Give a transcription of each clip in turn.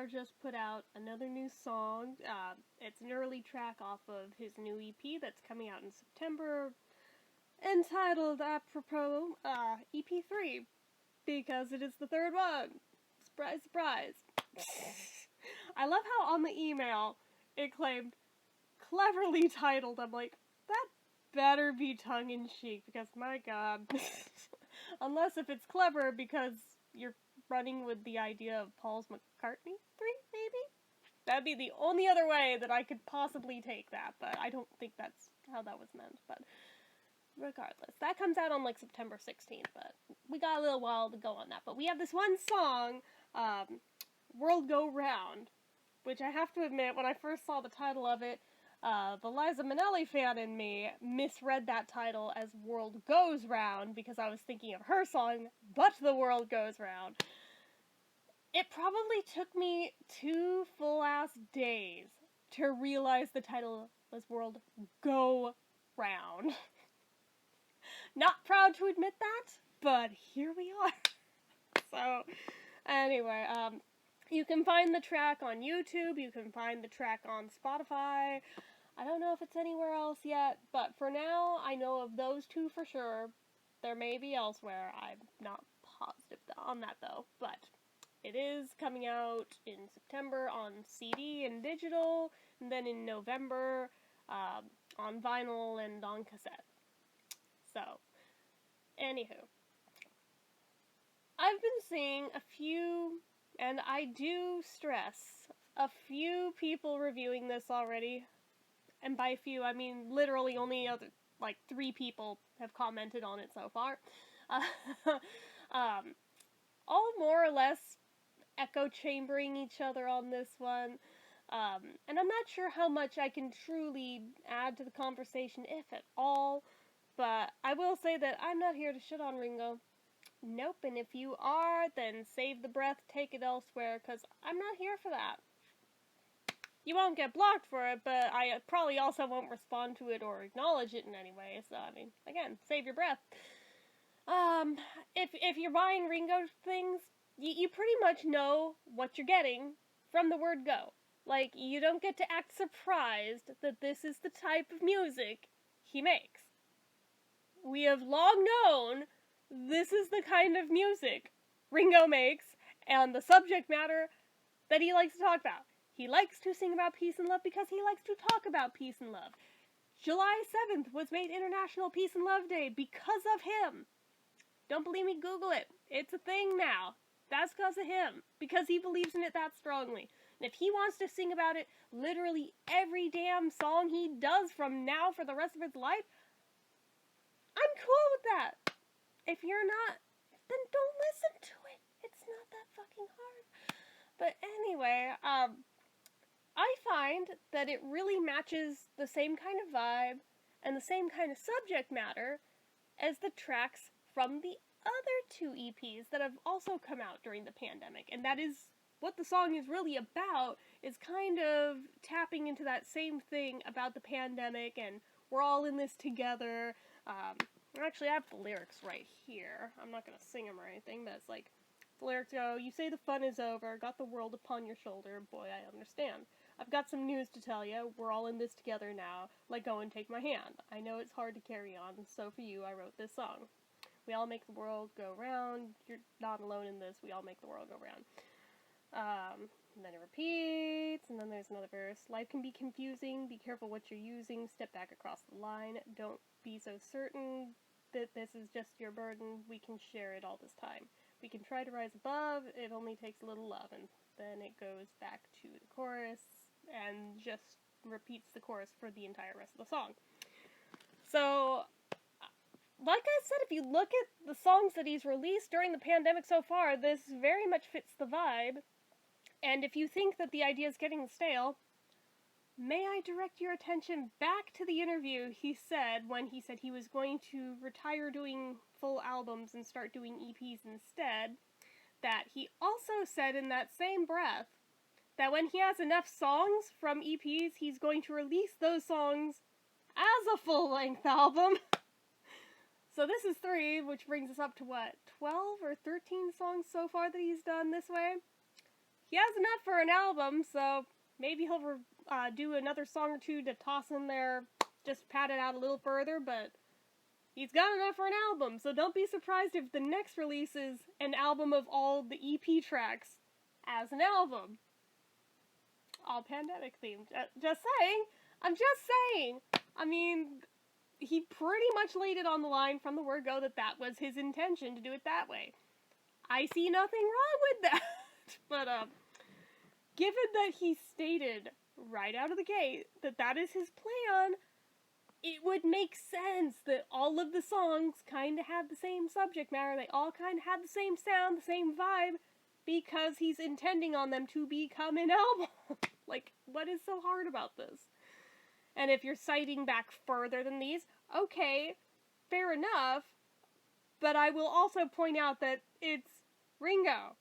Starr just put out another new song. It's an early track off of his new EP that's coming out in September, entitled, apropos, EP3, because it is the third one. Surprise, surprise. I love how on the email it claimed, cleverly titled. I'm like, that better be tongue-in-cheek, because my god. Unless if it's clever because you're running with the idea of Paul's McCartney 3, maybe? That'd be the only other way that I could possibly take that, but I don't think that's how that was meant, but regardless. That comes out on, like, September 16th, but we got a little while to go on that. But we have this one song, World Go Round, which I have to admit, when I first saw the title of it, the Liza Minnelli fan in me misread that title as World Goes Round, because I was thinking of her song, But the World Goes Round. It probably took me 2 full-ass days to realize the title was World Go Round. Not proud to admit that, but here we are. So, anyway, you can find the track on YouTube, you can find the track on Spotify. I don't know if it's anywhere else yet, but for now, I know of those 2 for sure. There may be elsewhere. I'm not positive on that, though, but it is coming out in September on CD and digital, and then in November on vinyl and on cassette. So, anywho, I've been seeing a few, and I do stress, a few people reviewing this already. And by a few, I mean literally only 3 people have commented on it so far. All more or less echo chambering each other on this one. And I'm not sure how much I can truly add to the conversation, if at all. But I will say that I'm not here to shit on Ringo. Nope, and if you are, then save the breath, take it elsewhere, because I'm not here for that. You won't get blocked for it, but I probably also won't respond to it or acknowledge it in any way, so, I mean, again, save your breath. If you're buying Ringo things, you pretty much know what you're getting from the word go. Like, you don't get to act surprised that this is the type of music he makes. We have long known this is the kind of music Ringo makes, and the subject matter that he likes to talk about. He likes to sing about peace and love because he likes to talk about peace and love. July 7th was made International Peace and Love Day because of him. Don't believe me? Google it. It's a thing now. That's because of him. Because he believes in it that strongly. And if he wants to sing about it literally every damn song he does from now for the rest of his life, I'm cool with that. If you're not, then don't listen to it. It's not that fucking hard. But anyway, I find that it really matches the same kind of vibe and the same kind of subject matter as the tracks from the other 2 EPs that have also come out during the pandemic. And that is what the song is really about, is kind of tapping into that same thing about the pandemic and we're all in this together. Actually, I have the lyrics right here. I'm not going to sing them or anything, but it's like, the lyrics go, you say the fun is over, got the world upon your shoulder, boy, I understand. I've got some news to tell you, we're all in this together now, like go and take my hand. I know it's hard to carry on, so for you I wrote this song. We all make the world go round, you're not alone in this, we all make the world go round. And then it repeats, and then there's another verse. Life can be confusing, be careful what you're using, step back across the line, don't be so certain that this is just your burden, we can share it all this time. We can try to rise above, it only takes a little love, and then it goes back to the chorus, and just repeats the chorus for the entire rest of the song. So, like I said, if you look at the songs that he's released during the pandemic so far, this very much fits the vibe, and if you think that the idea is getting stale, may I direct your attention back to the interview he said when he said he was going to retire doing full albums and start doing EPs instead, that he also said in that same breath that when he has enough songs from EPs, he's going to release those songs as a full-length album. So this is 3, which brings us up to, 12 or 13 songs so far that he's done this way? he has enough for an album, so maybe he'll do another song or two to toss in there, just pad it out a little further, but he's got enough for an album, so don't be surprised if the next release is an album of all the EP tracks as an album. All pandemic themed. Just saying. I'm just saying. I mean, he pretty much laid it on the line from the word go that was his intention to do it that way. I see nothing wrong with that. But, given that he stated right out of the gate that is his plan, it would make sense that all of the songs kind of have the same subject matter. They all kind of have the same sound, the same vibe, because he's intending on them to become an album. Like, what is so hard about this? And if you're citing back further than these, okay, fair enough, but I will also point out that it's Ringo.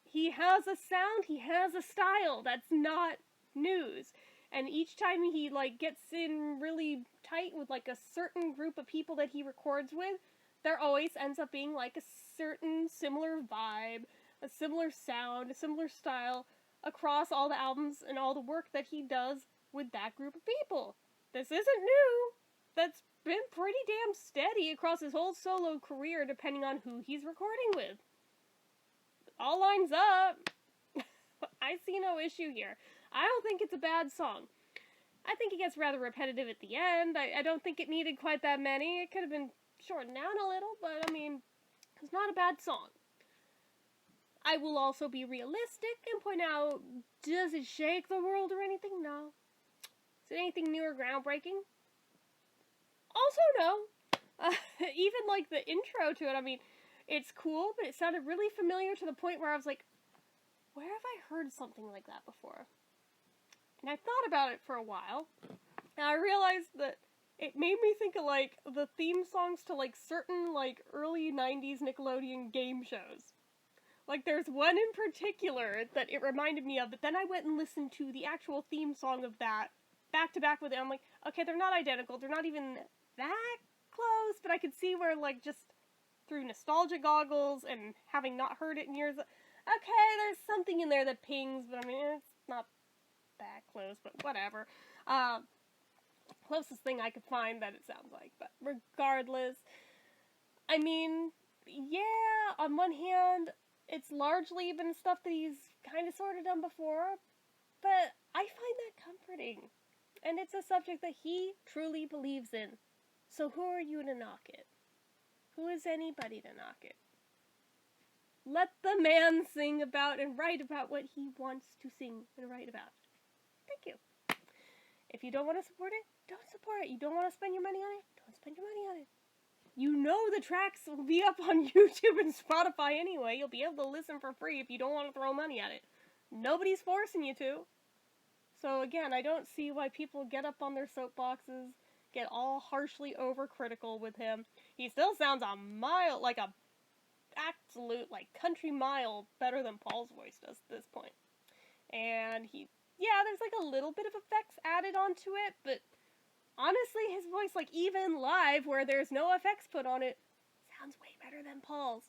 He has a sound, he has a style, that's not news. And each time he, gets in really tight with, a certain group of people that he records with, there always ends up being, a certain similar vibe, a similar sound, a similar style across all the albums and all the work that he does with that group of people. This isn't new. That's been pretty damn steady across his whole solo career, depending on who he's recording with. All lines up. I see no issue here. I don't think it's a bad song. I think it gets rather repetitive at the end. I don't think it needed quite that many. It could have been shortened down a little, but I mean, it's not a bad song. I will also be realistic and point out, does it shake the world or anything? No. Is it anything new or groundbreaking? Also no. Even the intro to it, I mean, it's cool, but it sounded really familiar to the point where I was like, where have I heard something like that before? And I thought about it for a while, and I realized that it made me think of, the theme songs to, certain, early 90s Nickelodeon game shows. There's one in particular that it reminded me of, but then I went and listened to the actual theme song of that, back to back with it. I'm like, okay, they're not identical, they're not even that close, but I could see where, just through nostalgia goggles and having not heard it in years, okay, there's something in there that pings, but I mean, it's not that close, but whatever. Closest thing I could find that it sounds like, but regardless, I mean, yeah, on one hand, it's largely been stuff that he's kind of sort of done before, but I find that comforting, and it's a subject that he truly believes in, so who are you to knock it? Who is anybody to knock it? Let the man sing about and write about what he wants to sing and write about. Thank you. If you don't want to support it, don't support it. You don't want to spend your money on it, don't spend your money on it. You know the tracks will be up on YouTube and Spotify anyway. You'll be able to listen for free if you don't want to throw money at it. Nobody's forcing you to. So again, I don't see why people get up on their soapboxes, get all harshly overcritical with him. He still sounds a absolute, country mile better than Paul's voice does at this point. And there's a little bit of effects added onto it, but honestly, his voice, even live, where there's no effects put on it, sounds way better than Paul's.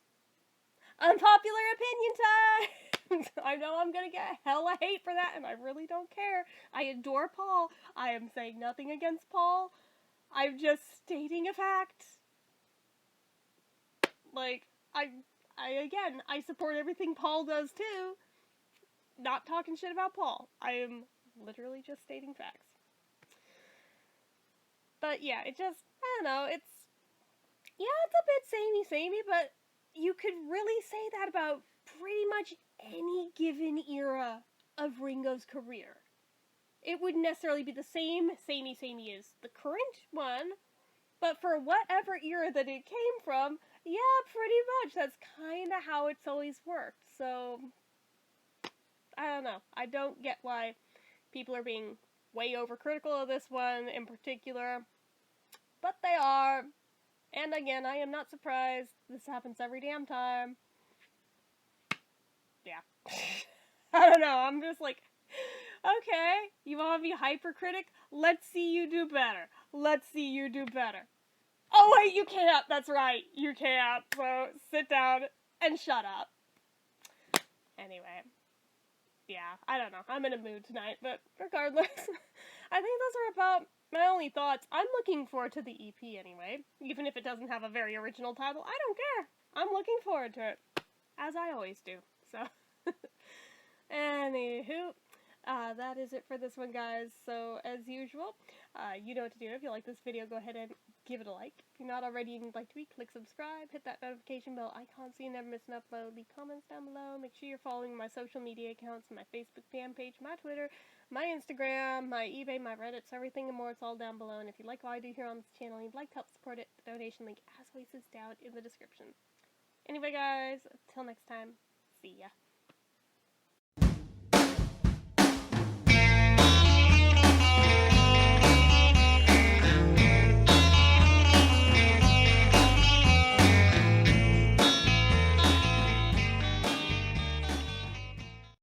Unpopular opinion time! I know I'm gonna get hella hate for that, and I really don't care. I adore Paul. I am saying nothing against Paul. I'm just stating a fact. I support everything Paul does, too. Not talking shit about Paul. I am literally just stating facts. But yeah, I don't know, it's a bit samey, but you could really say that about pretty much any given era of Ringo's career. It wouldn't necessarily be the same samey as the current one, but for whatever era that it came from, yeah, pretty much, that's kind of how it's always worked. So, I don't know. I don't get why people are being way overcritical of this one in particular, but they are. And again, I am not surprised. This happens every damn time. Yeah. I don't know, I'm just like, okay, you want to be hypercritic? Let's see you do better. Let's see you do better. Oh wait, you can't. That's right. You can't. So sit down and shut up. Anyway. yeah, I don't know. I'm in a mood tonight, but regardless, I think those are about my only thoughts. I'm looking forward to the EP anyway, even if it doesn't have a very original title. I don't care. I'm looking forward to it, as I always do. So, anywho, that is it for this one, guys. So, as usual, you know what to do. If you like this video, go ahead and give it a like. If you're not already and you'd like to be, click subscribe, hit that notification bell icon so you never miss an upload. Leave comments down below. Make sure you're following my social media accounts, my Facebook fan page, my Twitter, my Instagram, my eBay, my Reddit, so everything and more. It's all down below. And if you like what I do here on this channel and you'd like to help support it, the donation link as always is down in the description. Anyway, guys, until next time, see ya.